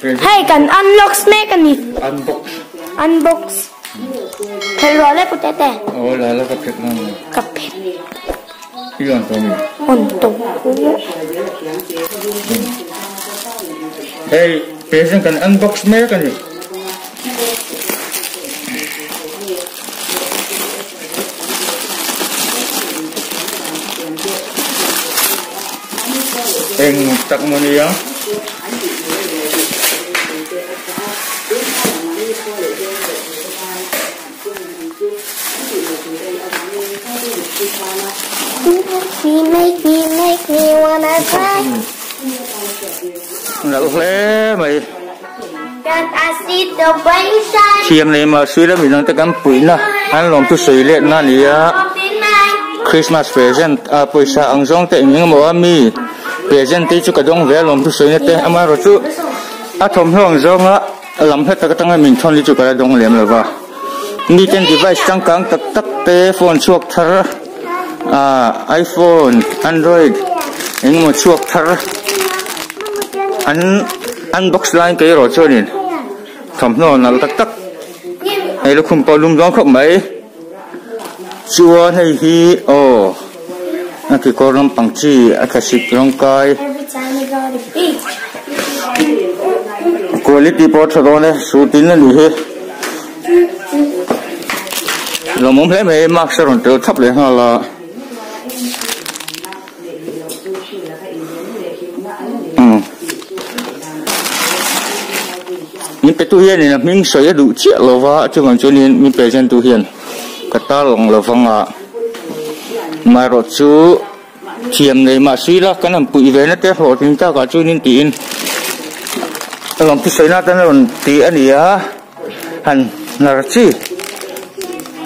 Hey, can unlock snake kan ni? Unbox. Unbox. Hello, le putete. Oh, lala kapit lang. Kapit. Iyon to mi. Untung. Hey, patient kan unbox me kan ni. Eng tak mo niya. Make me wanna cry. Nãy lẽ mày. Can I see the rain shine? Chiêm này mà suy ra mình đang tới cắm bụi nè. Anh làm tôi suy lên nè nè. Christmas present à bụi sa ăn rong tại những món mì. Present tí chú cả đông vé làm tôi suy nè té. Ama rồi chú. À thầm hương rong á. Làm hết tất cả tăng mình thon đi chú cả đông liệm rồi vào. Đi trên device tăng căng tắc tắc té phone chuộc thở. iPhone, Android, những một chuộc thở. Unbox line cái rồi cho nên thầm nó là tắc tắc. Này nó không bao lung gió không mấy. Chua hay hi oh. Nó chỉ có làm bằng chi, cái xịt trong cái. Quality pot thôi này, số tin là gì hết. Là muốn thấy mấy mắc sao rồi tự thấp lên hoặc là. Mình phải tu hiền này là mình sấy đủ chiết lò vả chứ còn cho nên mình phải chân tu hiền cái ta lòng lò phong à mà rồi chú chiêm này mà suy ra cái làm bụi về nó té hồ thì ta cả cho nên tiền lòng tu sấy nó ta nó còn tiền anh ấy hành là chi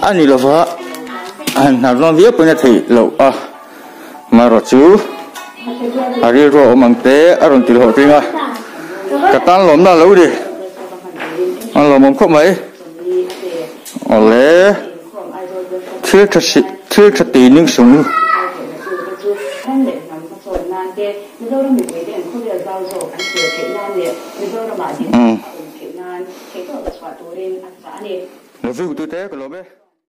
anh ấy lò vả hành là nó viết bên này lẩu à mà rồi chú à đi rồi mang té ở trong tiền hồ tiền à cái ta lòng nó lâu đi anh làm món không mấy, lẽ thiếu thật tí những súng, nó vui của tôi thế, cái lỗ bé.